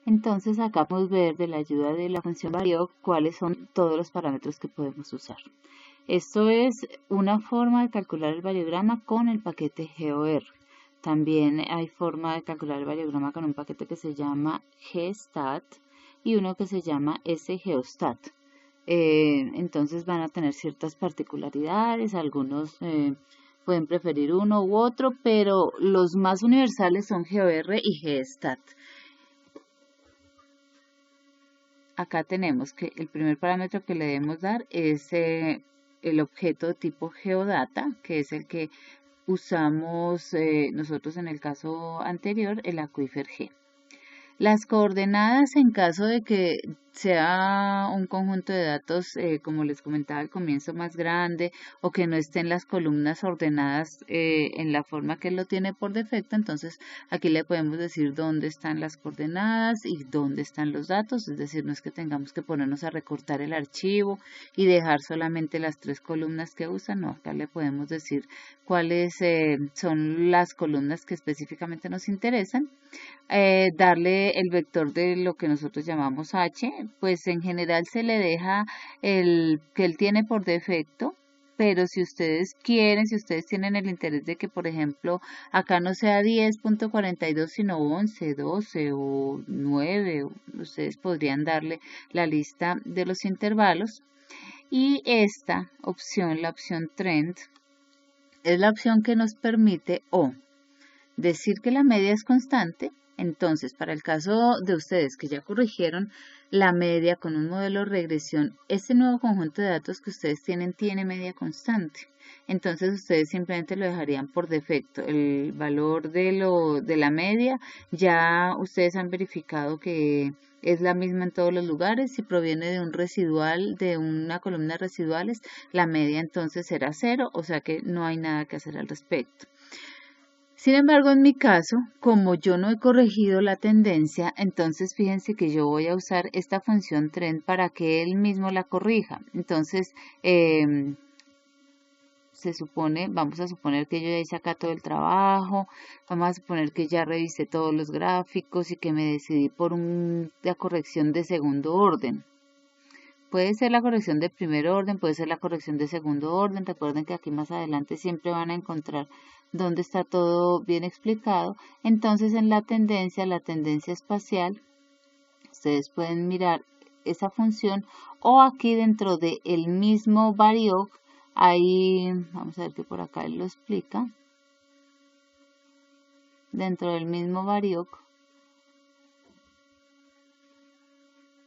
Entonces acá podemos ver de la ayuda de la función varió cuáles son todos los parámetros que podemos usar. Esto es una forma de calcular el variograma con el paquete GOR. También hay forma de calcular el variograma con un paquete que se llama GStat y uno que se llama SGeostat. Entonces van a tener ciertas particularidades, algunos pueden preferir uno u otro, pero los más universales son GOR y GStat. Acá tenemos que el primer parámetro que le debemos dar es el objeto tipo geodata, que es el que usamos nosotros en el caso anterior, el aquifer G. Las coordenadas en caso de que sea un conjunto de datos, como les comentaba al comienzo, más grande o que no estén las columnas ordenadas en la forma que él lo tiene por defecto, entonces aquí le podemos decir dónde están las coordenadas y dónde están los datos, es decir, no es que tengamos que ponernos a recortar el archivo y dejar solamente las 3 columnas que usa, no, acá le podemos decir cuáles son las columnas que específicamente nos interesan. Darle el vector de lo que nosotros llamamos H, pues en general se le deja el que él tiene por defecto, pero si ustedes quieren, si ustedes tienen el interés de que, por ejemplo, acá no sea 10.42, sino 11, 12 o 9, ustedes podrían darle la lista de los intervalos. Y esta opción, la opción trend, es la opción que nos permite decir que la media es constante. Entonces, para el caso de ustedes que ya corrigieron la media con un modelo de regresión, este nuevo conjunto de datos que ustedes tienen tiene media constante. Entonces, ustedes simplemente lo dejarían por defecto. El valor de la media, ya ustedes han verificado que es la misma en todos los lugares. Si proviene de un residual, de una columna de residuales, la media entonces será 0, o sea que no hay nada que hacer al respecto. Sin embargo, en mi caso, como yo no he corregido la tendencia, entonces fíjense que yo voy a usar esta función trend para que él mismo la corrija. Entonces, vamos a suponer que yo ya hice acá todo el trabajo, vamos a suponer que ya revisé todos los gráficos y que me decidí por la corrección de segundo orden. Puede ser la corrección de primer orden, puede ser la corrección de segundo orden. Recuerden que aquí más adelante siempre van a encontrar donde está todo bien explicado. Entonces en la tendencia espacial, ustedes pueden mirar esa función o aquí dentro del mismo varioc, ahí vamos a ver que por acá él lo explica. Dentro del mismo varioc,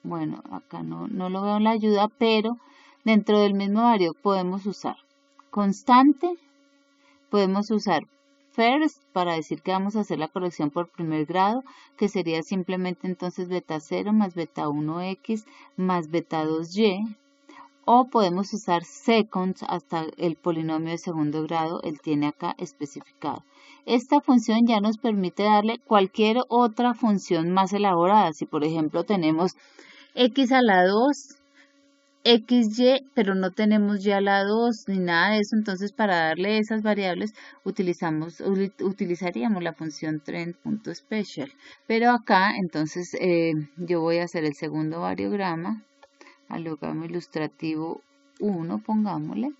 bueno, acá no lo veo en la ayuda, pero dentro del mismo varioc podemos usar constante, podemos usar first para decir que vamos a hacer la corrección por primer grado, que sería simplemente entonces beta 0 más beta 1x más beta 2y, o podemos usar seconds hasta el polinomio de segundo grado, él tiene acá especificado. Esta función ya nos permite darle cualquier otra función más elaborada. Si por ejemplo tenemos x a la 2, xy, pero no tenemos ya la 2 ni nada de eso, entonces para darle esas variables utilizaríamos la función trend.special. Pero acá entonces yo voy a hacer el segundo variograma, al logaritmo ilustrativo 1, pongámosle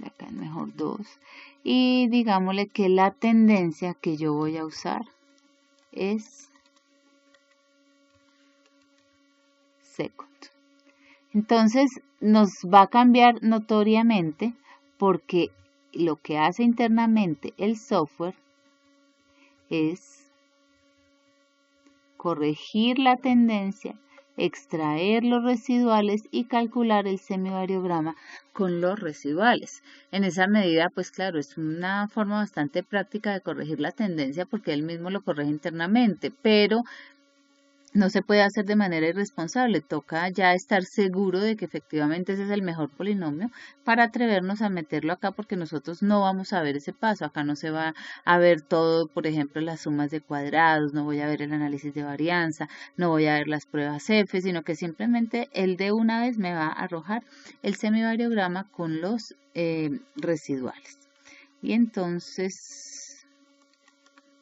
acá mejor 2, y digámosle que la tendencia que yo voy a usar es second. Entonces nos va a cambiar notoriamente porque lo que hace internamente el software es corregir la tendencia, extraer los residuales y calcular el semivariograma con los residuales. En esa medida, pues claro, es una forma bastante práctica de corregir la tendencia porque él mismo lo corrige internamente, pero no se puede hacer de manera irresponsable, toca ya estar seguro de que efectivamente ese es el mejor polinomio para atrevernos a meterlo acá porque nosotros no vamos a ver ese paso, acá no se va a ver todo, por ejemplo, las sumas de cuadrados, no voy a ver el análisis de varianza, no voy a ver las pruebas F, sino que simplemente él de una vez me va a arrojar el semivariograma con los residuales. Y entonces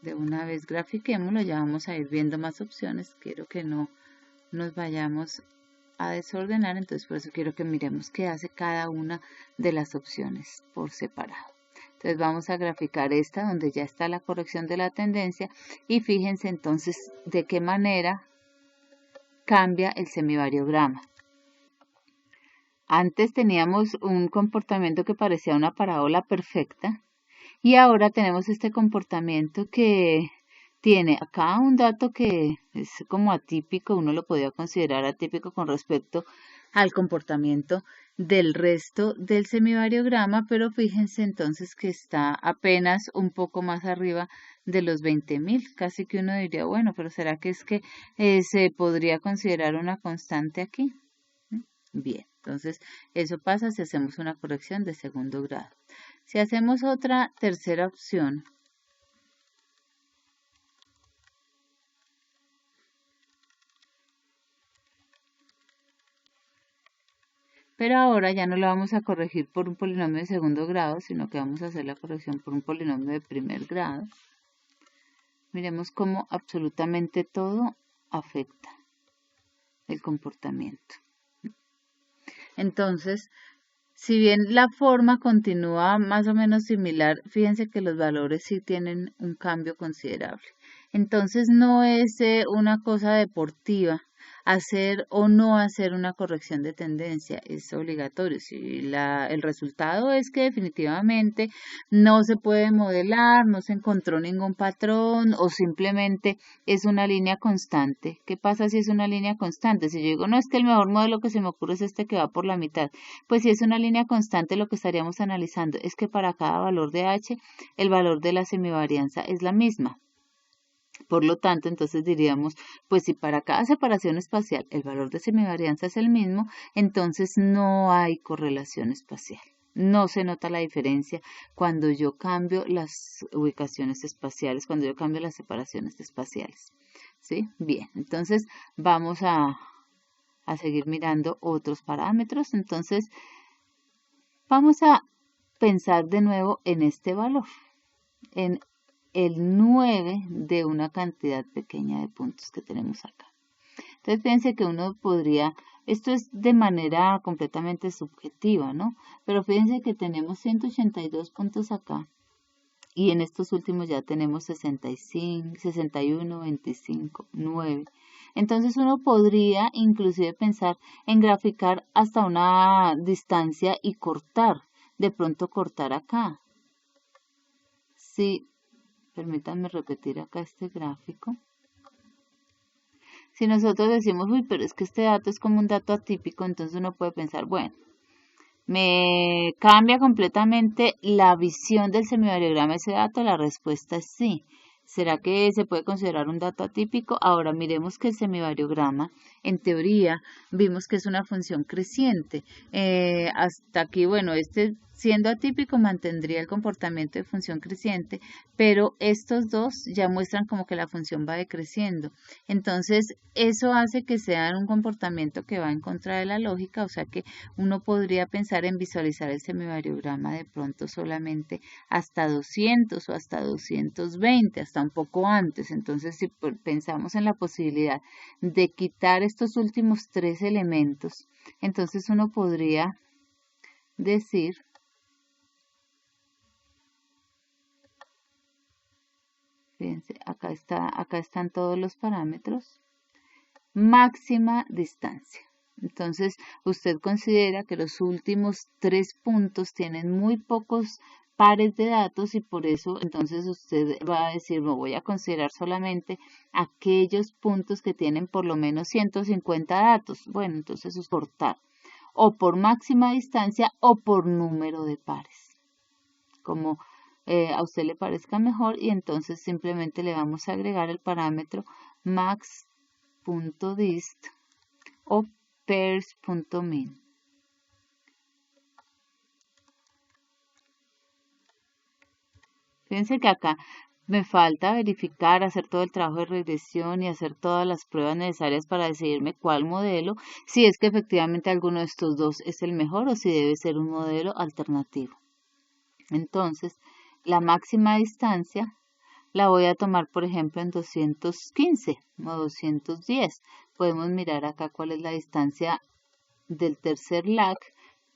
de una vez grafiquémoslo, ya vamos a ir viendo más opciones. Quiero que no nos vayamos a desordenar, entonces por eso quiero que miremos qué hace cada una de las opciones por separado. Entonces vamos a graficar esta donde ya está la corrección de la tendencia y fíjense entonces de qué manera cambia el semivariograma. Antes teníamos un comportamiento que parecía una parábola perfecta y ahora tenemos este comportamiento que tiene acá un dato que es como atípico, uno lo podría considerar atípico con respecto al comportamiento del resto del semivariograma, pero fíjense entonces que está apenas un poco más arriba de los 20.000, casi que uno diría, bueno, pero ¿será que es que se podría considerar una constante aquí? Bien, entonces eso pasa si hacemos una corrección de segundo grado. Si hacemos otra tercera opción, pero ahora ya no la vamos a corregir por un polinomio de segundo grado, sino que vamos a hacer la corrección por un polinomio de primer grado. Miremos cómo absolutamente todo afecta el comportamiento. Entonces, si bien la forma continúa más o menos similar, fíjense que los valores sí tienen un cambio considerable. Entonces no es una cosa deportiva hacer o no hacer una corrección de tendencia, es obligatorio. Si el resultado es que definitivamente no se puede modelar, no se encontró ningún patrón o simplemente es una línea constante. ¿Qué pasa si es una línea constante? Si yo digo, no, es que el mejor modelo que se me ocurre es este que va por la mitad, pues si es una línea constante, lo que estaríamos analizando es que para cada valor de h, el valor de la semivarianza es la misma. Por lo tanto, entonces diríamos, pues si para cada separación espacial el valor de semivarianza es el mismo, entonces no hay correlación espacial. No se nota la diferencia cuando yo cambio las ubicaciones espaciales, cuando yo cambio las separaciones espaciales. ¿Sí? Bien, entonces vamos a seguir mirando otros parámetros. Entonces, vamos a pensar de nuevo en este valor, en el 9 de una cantidad pequeña de puntos que tenemos acá. Entonces, fíjense que uno podría, esto es de manera completamente subjetiva, ¿no? Pero fíjense que tenemos 182 puntos acá y en estos últimos ya tenemos 65, 61, 25, 9. Entonces uno podría inclusive pensar en graficar hasta una distancia y cortar, de pronto cortar acá. Sí, permítanme repetir acá este gráfico. Si nosotros decimos, uy, pero es que este dato es como un dato atípico, entonces uno puede pensar, bueno, ¿me cambia completamente la visión del semivariograma ese dato? La respuesta es sí. ¿Será que se puede considerar un dato atípico? Ahora miremos que el semivariograma, en teoría, vimos que es una función creciente. Hasta aquí, bueno, siendo atípico mantendría el comportamiento de función creciente, pero estos dos ya muestran como que la función va decreciendo. Entonces, eso hace que sea un comportamiento que va en contra de la lógica, o sea que uno podría pensar en visualizar el semivariograma de pronto solamente hasta 200 o hasta 220, hasta un poco antes. Entonces, si pensamos en la posibilidad de quitar estos últimos tres elementos, entonces uno podría decir, fíjense, acá están todos los parámetros, máxima distancia. Entonces, usted considera que los últimos tres puntos tienen muy pocos pares de datos y por eso entonces usted va a decir, no voy a considerar solamente aquellos puntos que tienen por lo menos 150 datos. Bueno, entonces es cortar o por máxima distancia o por número de pares, como a usted le parezca mejor, y entonces simplemente le vamos a agregar el parámetro max.dist o pairs.min. Fíjense que acá me falta verificar, hacer todo el trabajo de regresión y hacer todas las pruebas necesarias para decidirme cuál modelo, si es que efectivamente alguno de estos dos es el mejor o si debe ser un modelo alternativo. Entonces, la máxima distancia la voy a tomar, por ejemplo, en 215 o 210. Podemos mirar acá cuál es la distancia del tercer lag,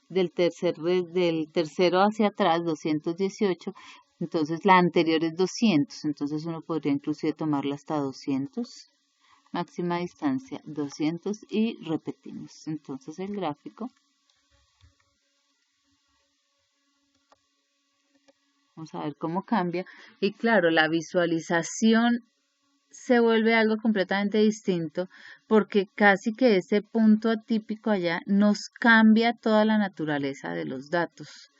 del tercero hacia atrás, 218. Entonces la anterior es 200, entonces uno podría inclusive tomarla hasta 200, máxima distancia 200 y repetimos. Entonces el gráfico, vamos a ver cómo cambia. Y claro, la visualización se vuelve algo completamente distinto porque casi que ese punto atípico allá nos cambia toda la naturaleza de los datos.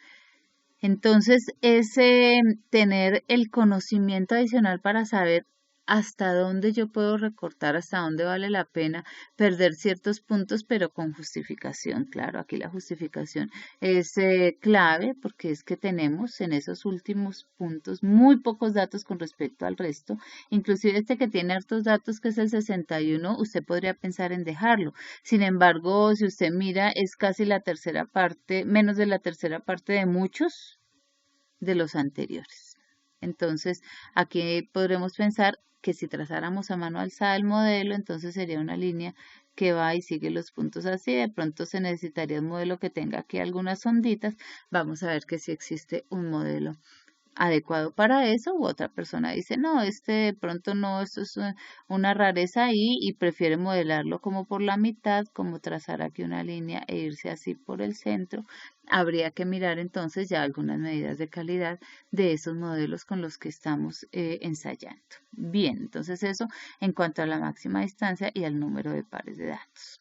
Entonces, ese tener el conocimiento adicional para saber hasta dónde yo puedo recortar, hasta dónde vale la pena perder ciertos puntos, pero con justificación. Claro, aquí la justificación es clave porque es que tenemos en esos últimos puntos muy pocos datos con respecto al resto. Inclusive este que tiene hartos datos, que es el 61, usted podría pensar en dejarlo. Sin embargo, si usted mira, es casi la tercera parte, menos de la tercera parte de muchos de los anteriores. Entonces, aquí podremos pensar que si trazáramos a mano alzada el modelo, entonces sería una línea que va y sigue los puntos así. De pronto se necesitaría un modelo que tenga aquí algunas onditas. Vamos a ver que si existe un modelo adecuado para eso, u otra persona dice, no, de pronto no, esto es una rareza ahí y prefiere modelarlo como por la mitad, como trazar aquí una línea e irse así por el centro. Habría que mirar entonces ya algunas medidas de calidad de esos modelos con los que estamos ensayando. Bien, entonces eso en cuanto a la máxima distancia y al número de pares de datos.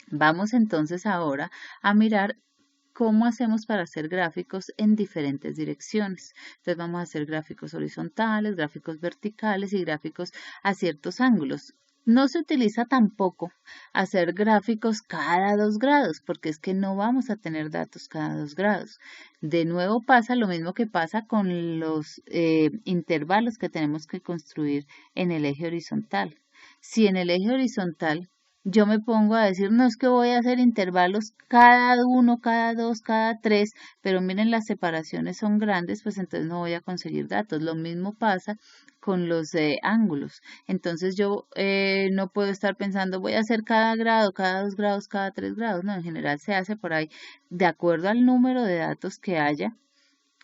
Vamos entonces ahora a mirar cómo hacemos para hacer gráficos en diferentes direcciones. Entonces vamos a hacer gráficos horizontales, gráficos verticales y gráficos a ciertos ángulos. No se utiliza tampoco hacer gráficos cada 2 grados, porque es que no vamos a tener datos cada 2 grados. De nuevo pasa lo mismo que pasa con los intervalos que tenemos que construir en el eje horizontal. Si en el eje horizontal yo me pongo a decir, no es que voy a hacer intervalos cada 1, cada 2, cada 3, pero miren las separaciones son grandes, pues entonces no voy a conseguir datos. Lo mismo pasa con los ángulos. Entonces yo no puedo estar pensando, voy a hacer cada grado, cada 2 grados, cada 3 grados. No, en general se hace por ahí de acuerdo al número de datos que haya,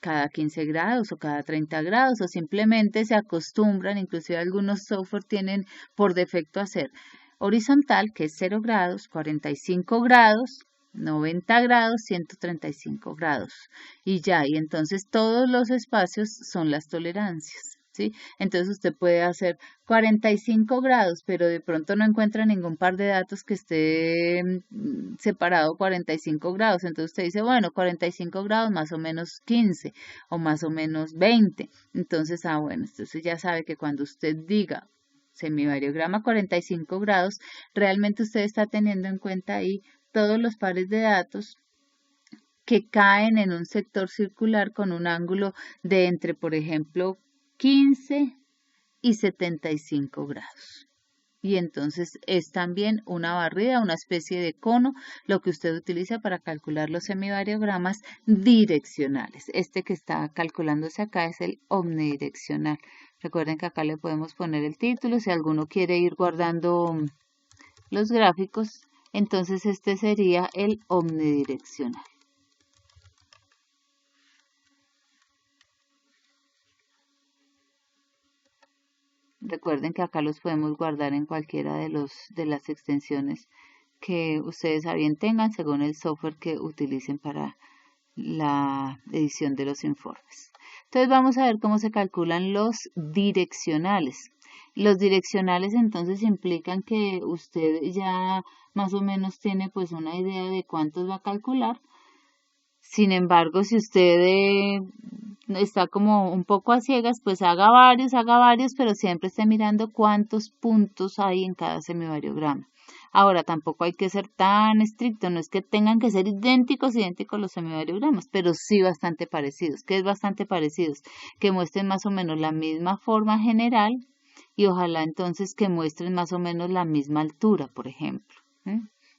cada 15 grados o cada 30 grados, o simplemente se acostumbran, inclusive algunos software tienen por defecto hacer horizontal, que es 0 grados, 45 grados, 90 grados, 135 grados. Y ya, y entonces todos los espacios son las tolerancias, ¿sí? Entonces usted puede hacer 45 grados, pero de pronto no encuentra ningún par de datos que esté separado 45 grados. Entonces usted dice, bueno, 45 grados más o menos 15 o más o menos 20. Entonces, bueno, entonces ya sabe que cuando usted diga semivariograma 45 grados, realmente usted está teniendo en cuenta ahí todos los pares de datos que caen en un sector circular con un ángulo de entre, por ejemplo, 15 y 75 grados. Y entonces es también una barrida, una especie de cono, lo que usted utiliza para calcular los semivariogramas direccionales. Este que está calculándose acá es el omnidireccional. Recuerden que acá le podemos poner el título, si alguno quiere ir guardando los gráficos, entonces este sería el omnidireccional. Recuerden que acá los podemos guardar en cualquiera de las extensiones que ustedes a bien tengan según el software que utilicen para la edición de los informes. Entonces vamos a ver cómo se calculan los direccionales. Los direccionales entonces implican que usted ya más o menos tiene pues una idea de cuántos va a calcular. Sin embargo, si usted está como un poco a ciegas, pues haga varios, pero siempre esté mirando cuántos puntos hay en cada semivariograma. Ahora, tampoco hay que ser tan estricto, no es que tengan que ser idénticos los semivariogramas, pero sí bastante parecidos. ¿Qué es bastante parecidos? Que muestren más o menos la misma forma general y ojalá entonces que muestren más o menos la misma altura, por ejemplo.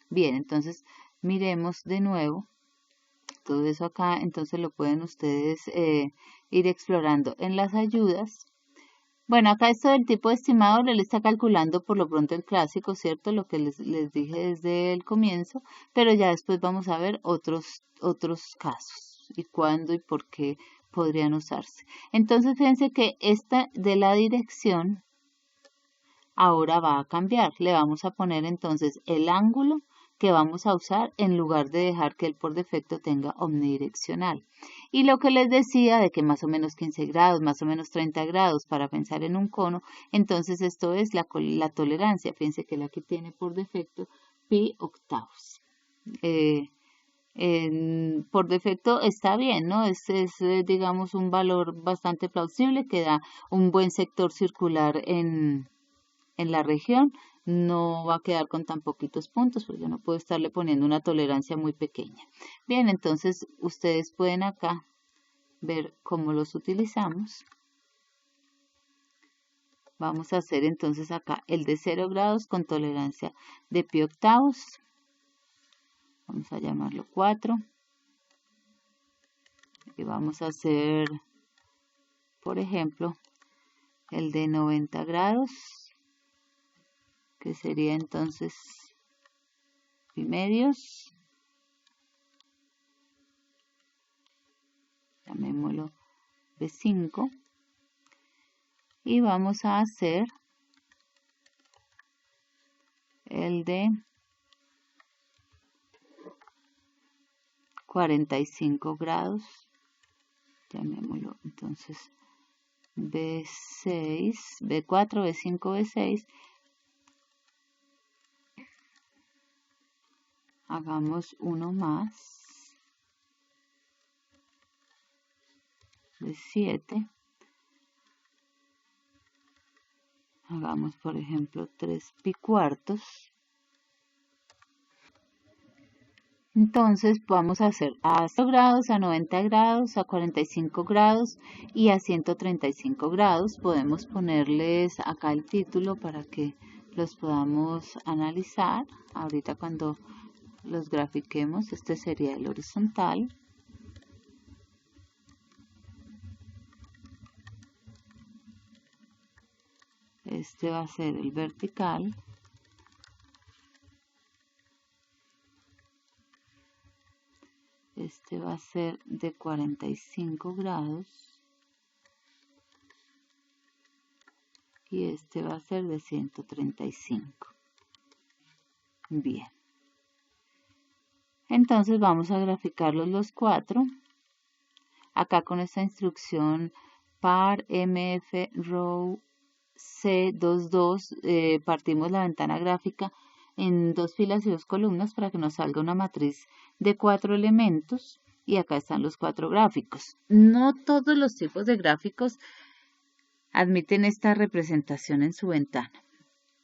Bien, entonces miremos de nuevo. Todo eso acá, entonces lo pueden ustedes ir explorando en las ayudas. Bueno, acá esto del tipo de estimador, él está calculando por lo pronto el clásico, ¿cierto? Lo que les dije desde el comienzo, pero ya después vamos a ver otros casos y cuándo y por qué podrían usarse. Entonces, fíjense que esta de la dirección ahora va a cambiar. Le vamos a poner entonces el ángulo que vamos a usar en lugar de dejar que él por defecto tenga omnidireccional. Y lo que les decía de que más o menos 15 grados, más o menos 30 grados para pensar en un cono, entonces esto es la tolerancia. Fíjense que la que tiene por defecto pi octavos. Por defecto está bien, ¿no? Digamos, un valor bastante plausible que da un buen sector circular en la región. No va a quedar con tan poquitos puntos porque no puedo estarle poniendo una tolerancia muy pequeña. Bien, entonces ustedes pueden acá ver cómo los utilizamos. Vamos a hacer entonces acá el de 0 grados con tolerancia de pi octavos. Vamos a llamarlo 4. Y vamos a hacer, por ejemplo, el de 90 grados, que sería entonces pi medios. Llamémoslo B5. Y vamos a hacer el de 45 grados. Llamémoslo entonces B6, B4, B5, B6. Hagamos uno más. B7. Hagamos, por ejemplo, 3 pi cuartos. Entonces vamos a hacer a 0 grados, a 90 grados, a 45 grados y a 135 grados. Podemos ponerles acá el título para que los podamos analizar. Ahorita cuando los grafiquemos, este sería el horizontal. Este va a ser el vertical. Este va a ser de 45 grados. Y este va a ser de 135. Bien. Entonces vamos a graficarlos los cuatro. Acá con esta instrucción par mf row C22 partimos la ventana gráfica en 2 filas y 2 columnas para que nos salga una matriz de 4 elementos y acá están los 4 gráficos. No todos los tipos de gráficos admiten esta representación en su ventana.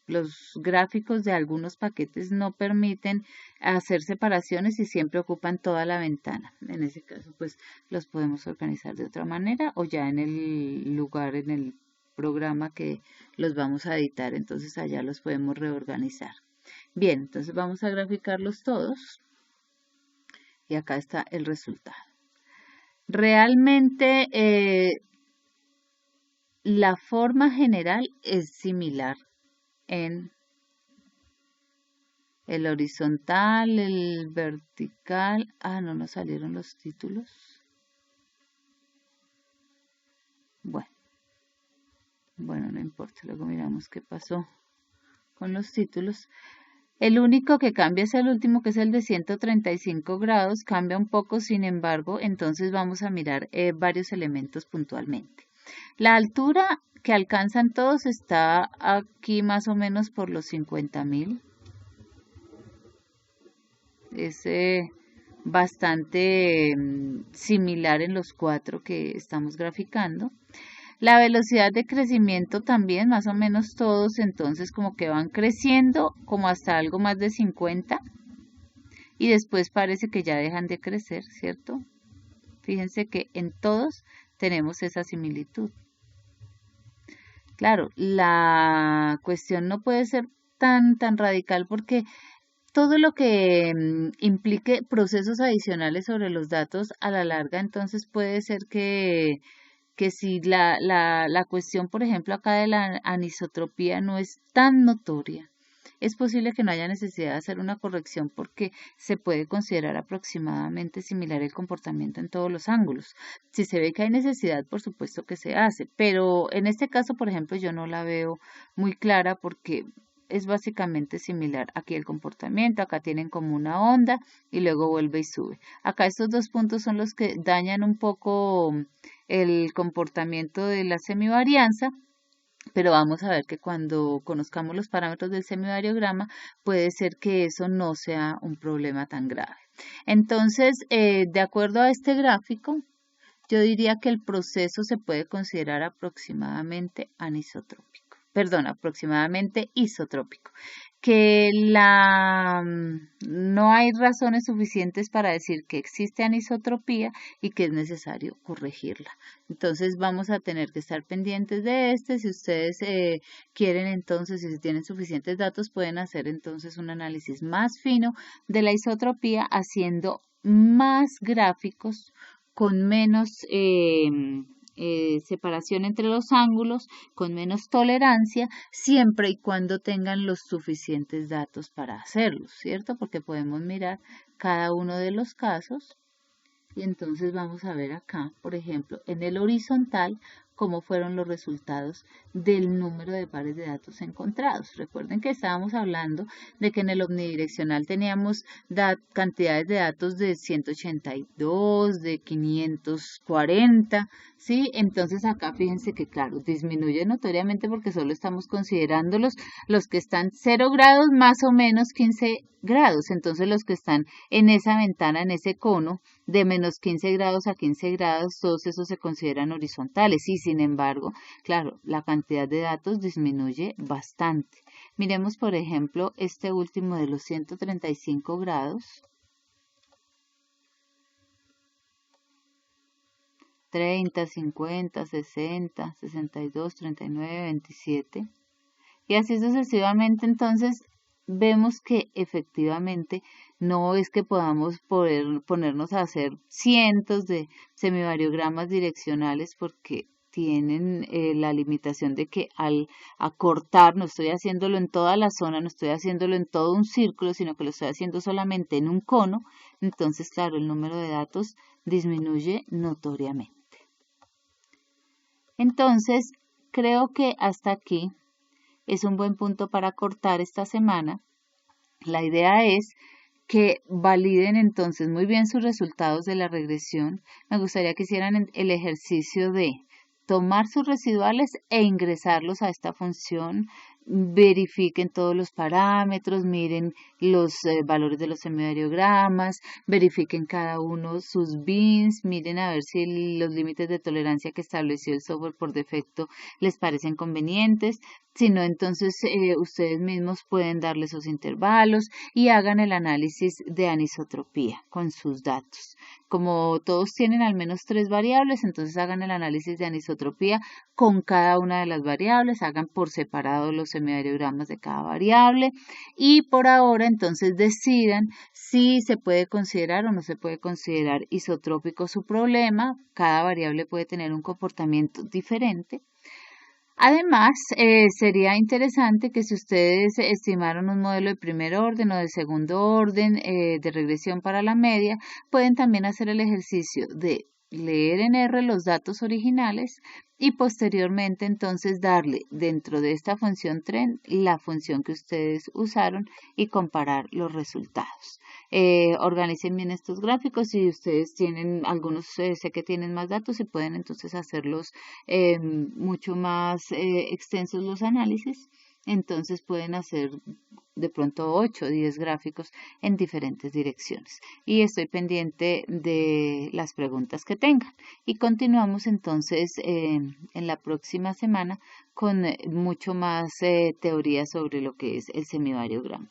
Los gráficos de algunos paquetes no permiten hacer separaciones y siempre ocupan toda la ventana. En ese caso, pues los podemos organizar de otra manera o ya en el lugar, en el programa que los vamos a editar, entonces allá los podemos reorganizar. Bien, entonces vamos a graficarlos todos y acá está el resultado. Realmente la forma general es similar en el horizontal, el vertical. Ah, no nos salieron los títulos. Bueno, no importa, luego miramos qué pasó con los títulos. El único que cambia es el último, que es el de 135 grados, cambia un poco, sin embargo, entonces vamos a mirar varios elementos puntualmente. La altura que alcanzan todos está aquí más o menos por los 50.000. Es bastante similar en los 4 que estamos graficando. La velocidad de crecimiento también, más o menos todos, entonces como que van creciendo como hasta algo más de 50 y después parece que ya dejan de crecer, ¿cierto? Fíjense que en todos tenemos esa similitud. Claro, la cuestión no puede ser tan radical porque todo lo que implique procesos adicionales sobre los datos a la larga, entonces puede ser que que si la cuestión, por ejemplo, acá de la anisotropía no es tan notoria, es posible que no haya necesidad de hacer una corrección porque se puede considerar aproximadamente similar el comportamiento en todos los ángulos. Si se ve que hay necesidad, por supuesto que se hace, pero en este caso, por ejemplo, yo no la veo muy clara porque es básicamente similar. Aquí el comportamiento, acá tienen como una onda y luego vuelve y sube. Acá estos dos puntos son los que dañan un poco el comportamiento de la semivarianza, pero vamos a ver que cuando conozcamos los parámetros del semivariograma puede ser que eso no sea un problema tan grave. Entonces, de acuerdo a este gráfico, yo diría que el proceso se puede considerar aproximadamente anisotrópico, perdón, aproximadamente isotrópico, que no hay razones suficientes para decir que existe anisotropía y que es necesario corregirla. Entonces vamos a tener que estar pendientes de este. Si ustedes quieren entonces, si tienen suficientes datos, pueden hacer entonces un análisis más fino de la isotropía haciendo más gráficos con menos separación entre los ángulos, con menos tolerancia, siempre y cuando tengan los suficientes datos para hacerlo, ¿cierto? Porque podemos mirar cada uno de los casos y entonces vamos a ver acá, por ejemplo, en el horizontal, cómo fueron los resultados del número de pares de datos encontrados. Recuerden que estábamos hablando de que en el omnidireccional teníamos cantidades de datos de 182, de 540, ¿sí? Entonces acá fíjense que, claro, disminuye notoriamente porque solo estamos considerando los que están 0 grados más o menos 15 grados. Entonces los que están en esa ventana, en ese cono, de menos 15 grados a 15 grados, todos esos se consideran horizontales y sin embargo, claro, la cantidad de datos disminuye bastante. Miremos, por ejemplo, este último de los 135 grados. 30, 50, 60, 62, 39, 27. Y así sucesivamente, entonces vemos que efectivamente no es que podamos ponernos a hacer cientos de semivariogramas direccionales porque tienen la limitación de que al acortar, no estoy haciéndolo en toda la zona, no estoy haciéndolo en todo un círculo, sino que lo estoy haciendo solamente en un cono, entonces claro, el número de datos disminuye notoriamente. Entonces, creo que hasta aquí es un buen punto para cortar esta semana. La idea es que validen entonces muy bien sus resultados de la regresión. Me gustaría que hicieran el ejercicio de tomar sus residuales e ingresarlos a esta función, verifiquen todos los parámetros, miren los valores de los semivariogramas, verifiquen cada uno sus bins, miren a ver si los límites de tolerancia que estableció el software por defecto les parecen convenientes. Si no, entonces ustedes mismos pueden darle esos intervalos y hagan el análisis de anisotropía con sus datos. Como todos tienen al menos 3 variables, entonces hagan el análisis de anisotropía con cada una de las variables, hagan por separado los semivariogramas de cada variable y por ahora entonces decidan si se puede considerar o no se puede considerar isotrópico su problema. Cada variable puede tener un comportamiento diferente. Además, sería interesante que si ustedes estimaron un modelo de primer orden o de segundo orden de regresión para la media, pueden también hacer el ejercicio de leer en R los datos originales y posteriormente entonces darle dentro de esta función tren la función que ustedes usaron y comparar los resultados. Organicen bien estos gráficos y ustedes tienen algunos, sé que tienen más datos y pueden entonces hacerlos mucho más extensos los análisis. Entonces pueden hacer de pronto 8 o 10 gráficos en diferentes direcciones. Y estoy pendiente de las preguntas que tengan. Y continuamos entonces en la próxima semana con mucho más teoría sobre lo que es el semivariograma.